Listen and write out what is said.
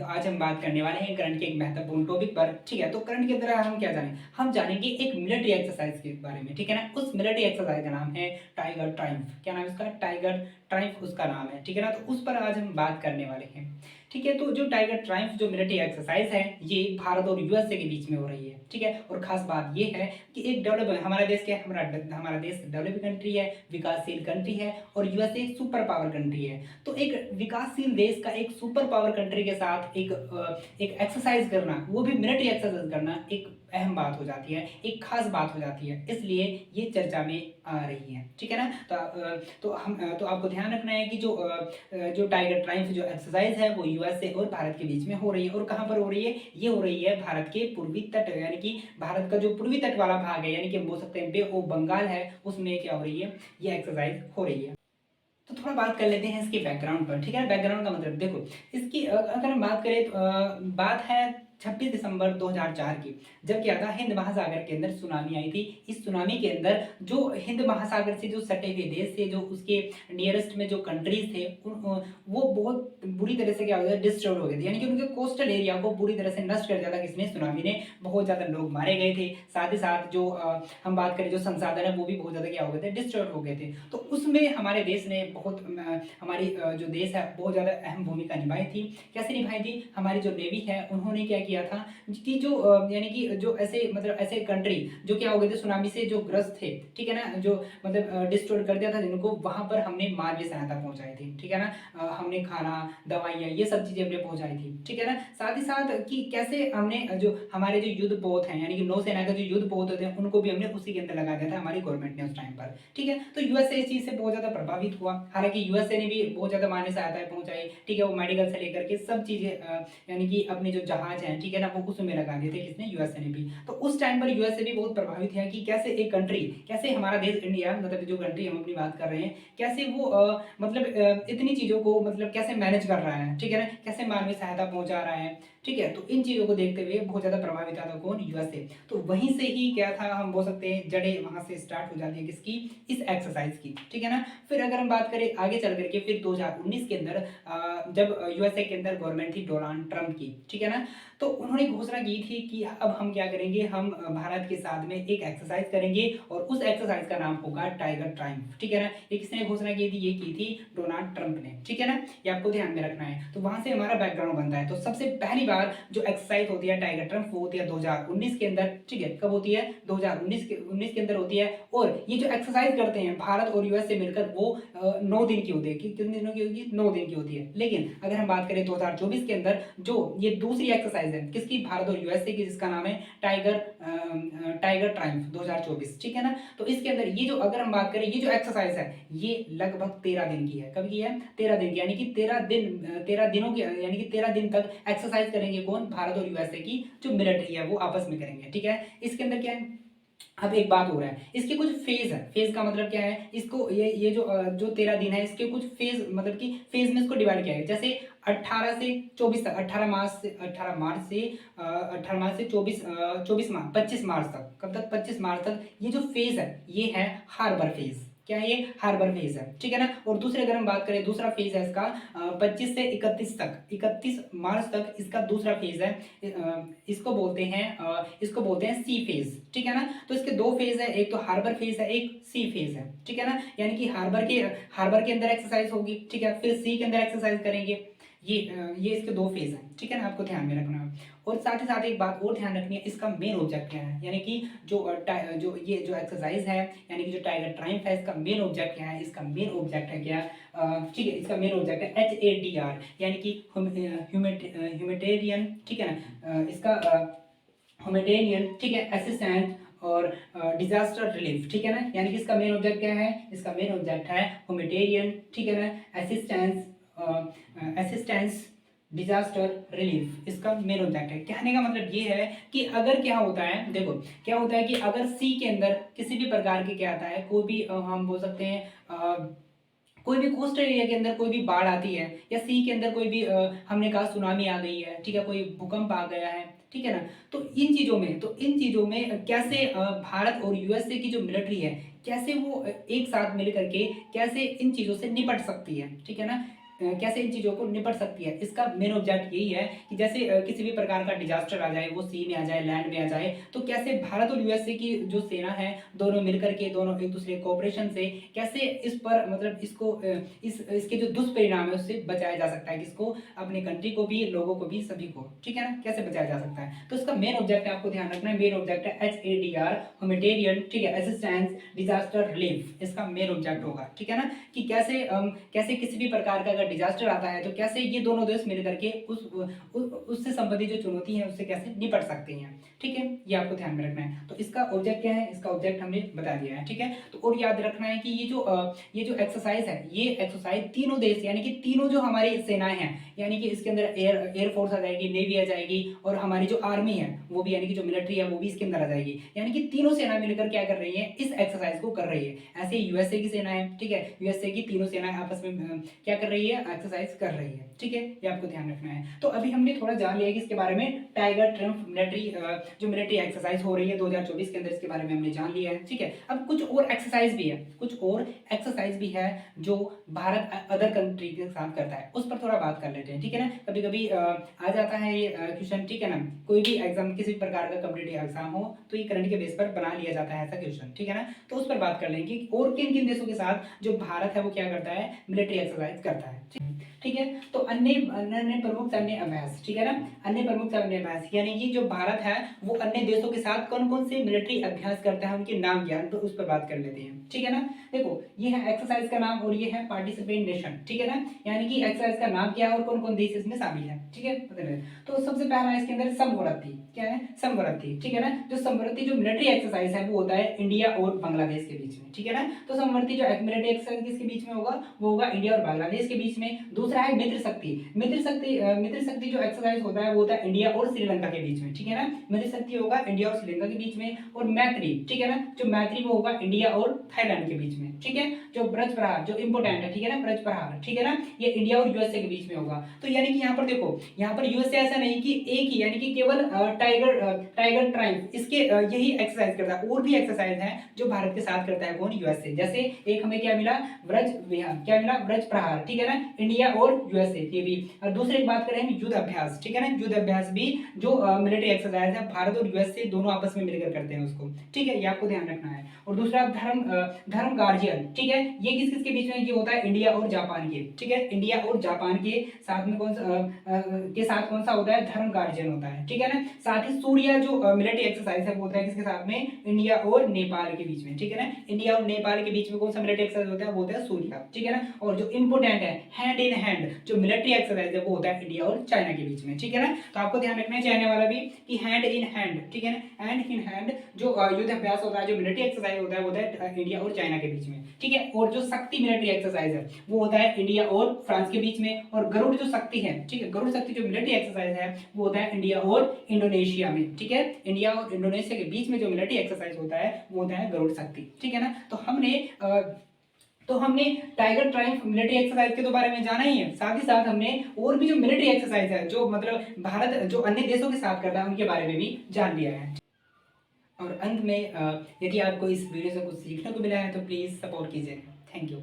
तो आज हम बात करने वाले हैं करंट के एक महत्वपूर्ण टॉपिक पर। ठीक है, तो करंट के अंदर हम क्या जानें, हम जानेंगे एक मिलिट्री एक्सरसाइज के बारे में। ठीक है ना, उस मिलिट्री एक्सरसाइज का नाम है टाइगर ट्रायम्फ। क्या नाम है उसका? टाइगर ट्रायम्फ उसका नाम है। ठीक है ना, तो उस पर आज हम बात करने वाले हैं। ठीक है, तो जो टाइगर ट्रायम्फ जो मिलिट्री एक्सरसाइज है ये भारत और यूएसए के बीच में हो रही है। ठीक है, और खास बात ये है कि एक डेवलप हमारा देश क्या है, हमारा देश डेवलपिंग कंट्री है, विकासशील कंट्री है, और यूएसए एक सुपर पावर कंट्री है। तो एक विकासशील देश का एक सुपर पावर कंट्री के साथ एक एक्सरसाइज करना, वो भी मिलिट्री एक्सरसाइज करना, एक अहम बात हो जाती है, एक खास बात हो जाती है, इसलिए ये चर्चा में आ रही है। ठीक है ना, तो आपको ध्यान रखना है कि जो टाइगर ट्रायम्फ जो एक्सरसाइज है वो यूएसए और भारत के बीच में हो रही है। और कहाँ पर हो रही है? ये हो रही है भारत के पूर्वी तट, यानी कि भारत का जो पूर्वी तट वाला भाग है, यानी कि हम बोल सकते हैं बे ऑफ बंगाल है, उसमें क्या हो रही है, ये एक्सरसाइज हो रही है। तो थोड़ा बात कर लेते हैं इसके बैकग्राउंड पर। ठीक है, बैकग्राउंड का मतलब देखो, इसकी अगर हम बात करें तो बात है 26 दिसंबर 2004 की, जब क्या था, हिंद महासागर के अंदर सुनामी आई थी। इस सुनामी के अंदर जो हिंद महासागर से जो सटे हुए देश थे, जो उसके नियरेस्ट में जो कंट्रीज थे, वो बहुत बुरी तरह से क्या हो गया, डिस्ट्रॉय हो गए थे, यानी कि उनके कोस्टल एरिया को पूरी तरह से नष्ट कर दिया था किसने? सुनामी ने। बहुत ज़्यादा लोग मारे गए थे, साथ ही साथ जो हम बात करें जो संसाधन है वो भी बहुत ज़्यादा क्या हो गए थे, डिस्ट्रॉय हो गए थे। तो उसमें हमारे देश ने बहुत हमारी जो देश है बहुत ज़्यादा अहम भूमिका निभाई थी। कैसे निभाई थी? हमारी जो नेवी है उन्होंने क्या किया था कि जो यानी कि जो ऐसे मतलब ऐसे कंट्री जो क्या हो गए थे सुनामी से जो ग्रस्त थे, ठीक है ना, जो मतलब डिस्ट्रॉय कर दिया था जिनको, वहां पर हमने मानवीय सहायता पहुंचाई थी। ठीक है ना, हमने खाना, दवाइयाँ, ये सब चीजें हमने पहुंचाई थी। ठीक है ना, साथ ही साथ कि कैसे हमने जो हमारे जो युद्ध पोत हैं, यानी कि नौसेना के जो युद्ध पोत होते हैं, उनको भी हमने उसी के अंदर लगा दिया था हमारी गवर्नमेंट ने उस टाइम पर। ठीक है, तो यूएसए इस चीज से बहुत ज्यादा प्रभावित हुआ। हालांकि यूएसए ने भी बहुत ज्यादा मानवीय सहायताएं पहुंचाई। ठीक है, वो मेडिकल से लेकर के सब चीजें यानी कि अपने जो जहाज हैं, ठीक है ना, वो उसमें लगा दिए थे किसने? यूएसए ने भी। तो उस टाइम पर यूएसए भी बहुत प्रभावित है कि कैसे एक कंट्री, कैसे हमारा देश इंडिया, मतलब जो कंट्री हम अपनी बात कर रहे हैं, कैसे वो मतलब इतनी चीजों को मतलब कैसे मैनेज कर रहा है। ठीक है ना, कैसे मानवीय सहायता पहुंचा रहा है। ठीक है, तो इन चीजों को देखते हुए बहुत ज्यादा प्रभावित था कौन? यूएसए। तो वहीं से ही क्या था, हम बोल सकते हैं जड़ें वहां से स्टार्ट हो जाती है किसकी? इस एक्सरसाइज की। ठीक है ना, फिर अगर हम बात करें आगे चल करके, फिर 2019 के अंदर जब यूएसए के अंदर गवर्नमेंट थी डोनाल्ड ट्रंप की, ठीक है ना, तो उन्होंने घोषणा की थी कि अब हम क्या करेंगे, हम भारत के साथ में एक एक्सरसाइज करेंगे और उस एक्सरसाइज का नाम होगा टाइगर ट्रायम्फ। ठीक है ना, ये किसने घोषणा की थी? ये की थी डोनाल्ड ट्रंप ने। ठीक है ना, ये आपको ध्यान में रखना है। तो वहां से हमारा बैकग्राउंड बनता है। तो सबसे पहली बार जो एक्सरसाइज होती है टाइगर ट्रम्प, वो होती है 2019 के अंदर। ठीक है, कब होती है? 2019 के अंदर होती है। और ये जो एक्सरसाइज करते हैं भारत और यूएस से मिलकर, वो 9 दिन की होती है। कितने दिनों की होगी? 9 दिन की होती है। लेकिन अगर हम बात करें 2024 के अंदर, जो ये दूसरी एक्सरसाइज है किसकी? भारत और यूएसए की, जिसका नाम है टाइगर ट्रायम्फ 2024। ठीक है ना, तो इसके अंदर ये जो, अगर हम बात करें, ये जो एक्सरसाइज है ये लगभग 13 दिन की है। कब की है? 13 दिन की, यानी कि 13 दिनों की, यानी कि 13 दिन तक एक्सरसाइज करेंगे कौन? भारत और यूएसए की जो मिलिट्री है वो आपस में करेंगे। ठीक है, इसके अंदर क्या है, अब एक बात हो रहा है, इसके कुछ फेज है। फेज का मतलब क्या है, इसको ये जो 13 दिन है, इसके कुछ फेज, मतलब कि फेज में इसको डिवाइड किया है। जैसे 18 से 24 तक, 18 मार्च से 25 मार्च तक, कब तक? 25 मार्च तक ये जो फेज है ये है हार्बर फेज। क्या है ये? हार्बर फेज है। ठीक है ना, और दूसरे अगर हम बात करें, दूसरा फेज है इसका 25 से 31 तक, 31 मार्च तक इसका दूसरा फेज है। इसको बोलते हैं सी फेज। ठीक है ना, तो इसके दो फेज है, एक तो हार्बर फेज है, एक सी फेज है। ठीक है ना, यानी कि हार्बर के अंदर एक्सरसाइज होगी, ठीक है, फिर सी के अंदर एक्सरसाइज करेंगे। ये इसके दो फेज हैं। ठीक है ना, आपको ध्यान में रखना है। और साथ ही साथ एक बात और ध्यान रखनी है, इसका मेन ऑब्जेक्ट क्या है, यानी कि ये जो एक्सरसाइज है, यानी कि जो टाइगर ट्रायम्फ है, इसका मेन ऑब्जेक्ट क्या है? इसका मेन ऑब्जेक्ट है क्या? ठीक है, इसका मेन ऑब्जेक्ट है HADR, यानी कि ह्यूमैनिटेरियन। ठीक है ना, इसका ह्यूमैनिटेरियन, ठीक है, असिस्टेंट और डिजास्टर रिलीफ। ठीक है ना, यानी कि इसका मेन ऑब्जेक्ट क्या है? इसका मेन ऑब्जेक्ट है ह्यूमैनिटेरियन, ठीक है ना, असिस्टेंस डिजास्टर रिलीफ, इसका मेन ऑब्जेक्ट है। कहने का मतलब ये है कि अगर क्या होता है, देखो क्या होता है कि अगर सी के अंदर किसी भी प्रकार की क्या आता है, कोई भी हम बोल सकते हैं कोई भी कोस्टल एरिया के अंदर कोई भी बाढ़ आती है, या सी के अंदर कोई भी हमने कहा सुनामी आ गई है, ठीक है, कोई भूकंप आ गया है, ठीक है ना, तो इन चीजों में कैसे भारत और यूएसए की जो मिलिट्री है, कैसे वो एक साथ मिल करके कैसे इन चीजों से निपट सकती है। ठीक है ना, कैसे इन चीज़ों को निपट सकती है। इसका मेन ऑब्जेक्ट यही है कि जैसे किसी भी प्रकार का डिजास्टर आ जाए, वो सी में आ जाए, लैंड में आ जाए, तो कैसे भारत और यूएसए की जो सेना है दोनों मिलकर के, दोनों एक दूसरे कोऑपरेशन से कैसे इस पर मतलब इसको इसके जो दुष्परिणाम है उससे बचाया जा सकता है, किसको, अपने कंट्री को भी, लोगों को भी, सभी को, ठीक है ना, कैसे बचाया जा सकता है। तो इसका मेन ऑब्जेक्ट आपको ध्यान रखना है, मेन ऑब्जेक्ट है HADR, ह्यूमैनिटेरियन, ठीक है, असिस्टेंस डिजास्टर रिलीफ, इसका मेन ऑब्जेक्ट होगा, ठीक है ना, कि कैसे कैसे किसी भी प्रकार का अगर डिजास्टर आता है तो कैसे ये दोनों देश मिलकर के उससे संबंधित जो चुनौती है उससे कैसे निपट सकते हैं, ठीक है, ये आपको ध्यान में रखना है। तो इसका ऑब्जेक्ट क्या है, इसका ऑब्जेक्ट हमने बता दिया है, ठीक है। तो और याद रखना है कि ये जो एक्सरसाइज है, ये एक्सरसाइज तीनों देश यानी कि तीनों जो हमारी सेनाएं हैं, यानी कि इसके अंदर एयरफोर्स आ जाएगी, नेवी आ जाएगी, और हमारी जो आर्मी है वो भी, यानी कि जो मिलिट्री है वो भी इसके अंदर आ जाएगी, यानी कि तीनों सेना मिलकर क्या कर रही है, इस एक्सरसाइज को कर रही है। ऐसे यूएसए की सेना है, ठीक है, यूएसए की तीनों सेनाएं आपस में क्या कर रही है, एक्सरसाइज कर रही है, ठीक है, ये आपको ध्यान रखना है। तो अभी हमने थोड़ा जान लिया कि इसके बारे में, टाइगर ट्रम्प मिलिट्री जो मिलिट्री एक्सरसाइज हो रही है 2024 के अंदर, इसके बारे में हमने जान लिया है, ठीक है। अब कुछ और एक्सरसाइज भी है, कुछ और एक्सरसाइज भी है जो भारत अदर कंट्री के साथ करता है, उस पर थोड़ा बात कर लेते हैं, ठीक है ना। कभी कभी आ जाता है ये क्वेश्चन, ठीक है ना, कोई भी एग्जाम, किसी प्रकार का कॉम्पिटिटिव एग्जाम हो तो ये करंट के बेस पर बना लिया जाता है ऐसा क्वेश्चन, ठीक है ना। तो उस पर बात कर लेंगे और किन किन देशों के साथ जो भारत है वो क्या करता है, मिलिट्री एक्सरसाइज करता है, ठीक है। तो अन्य अन्य प्रमुख सैन्य अभ्यास, ठीक है ना, अन्य प्रमुख सैन्य अभ्यास यानी कि जो भारत है वो अन्य देशों के साथ कौन कौन से मिलिट्री अभ्यास करता है, उनके नाम ज्ञान, तो उस पर बात कर लेते हैं, ठीक है ना। देखो ये है एक्सरसाइज का नाम और ये है पार्टिसिपेंट नेशन, ठीक है ना, यानी कि एक्सरसाइज का नाम क्या है और कौन कौन देश इसमें शामिल है, ठीक है। तो सबसे पहला इसके अंदर समवर्ती, क्या है, समवर्ती, ठीक है ना। जो समवर्ती जो मिलिट्री एक्सरसाइज है वो होता है इंडिया और बांग्लादेश के बीच में, ठीक है ना। तो समवर्ती जो मिलिट्री एक्सरसाइज किसके बीच में होगा, वो होगा इंडिया और बांग्लादेश के बीच में। दूसरा है मित्र शक्ति, मित्र शक्ति जो एक्सरसाइज होता है वो होता है इंडिया और श्रीलंका के बीच में, ठीक है ना, मित्र शक्ति होगा इंडिया और श्रीलंका के बीच में। और मैत्री, ठीक है ना, जो मैत्री वो होगा इंडिया और थाईलैंड के बीच में, ठीक है। जो ब्रज प्रहार जो इंपोर्टेंट है, ठीक है ना, ब्रज प्रहार, ठीक है ना, ये इंडिया और यूएसए के बीच में होगा। तो यानी कि यहाँ पर देखो, यहाँ पर यूएसए ऐसा नहीं कि एक ही, यानी कि केवल टाइगर ट्राइब इसके यही एक्सरसाइज करता है, और भी एक्सरसाइज है जो भारत के साथ करता है, कौन, यूएसए। जैसे एक हमें क्या मिला, क्या मिला, ब्रज प्रहार, ठीक है ना, इंडिया और यूएसए ये भी। और दूसरी एक बात करें युद्ध अभ्यास, ठीक है ना, युद्ध अभ्यास भी जो मिलिट्री एक्सरसाइज है भारत और यूएसए दोनों आपस में मिलकर करते हैं उसको, ठीक है, ये आपको ध्यान रखना है। और दूसरा धर्म गार्जियन, ठीक है, ये किस किस के बीच में, ये होता है इंडिया और जापान के, ठीक है, इंडिया और जापान के साथ में कौन सा होता है, धर्म गार्जियन होता है, ठीक है ना। साथ ही सूर्या जो मिलिट्री एक्सरसाइज है वो होता है किसके साथ में, इंडिया और नेपाल के बीच में, ठीक है ना, इंडिया और नेपाल के बीच में कौन सा मिलिट्री एक्सरसाइज होता है, वो होता है सूर्या, ठीक है ना। और जो इंपोर्टेंट है हैंड इन हैंड जो मिलिट्री एक्सरसाइज है वो होता है इंडिया और चाइना के बीच में, ठीक है ना। तो आपको ध्यान रखना है चाइना वाला भी कि हैंड इन हैंड, ठीक है ना, हैंड इन हैंड जो युद्ध अभ्यास होता है, जो मिलिट्री एक्सरसाइज होता है वो होता है इंडिया और चाइना के बीच में, ठीक है। और जो शक्ति मिलिट्री एक्सरसाइज है वो होता है इंडिया और फ्रांस के बीच में। और गरुड़ जो शक्ति है, ठीक है, गरुड़ शक्ति जो मिलिट्री एक्सरसाइज है वो होता है इंडिया और इंडोनेशिया में, ठीक है, इंडिया और इंडोनेशिया के बीच में जो मिलिट्री एक्सरसाइज होता है वो होता है गरुड़ शक्ति, ठीक है ना। तो हमने टाइगर ट्रायम्फ मिलिट्री एक्सरसाइज के तो बारे में जाना ही है, साथ ही साथ हमने और भी जो मिलिट्री एक्सरसाइज है जो मतलब भारत जो अन्य देशों के साथ करता है उनके बारे में भी जान लिया है। और अंत में यदि आपको इस वीडियो से कुछ सीखने को मिला है तो प्लीज़ सपोर्ट कीजिए। Thank you.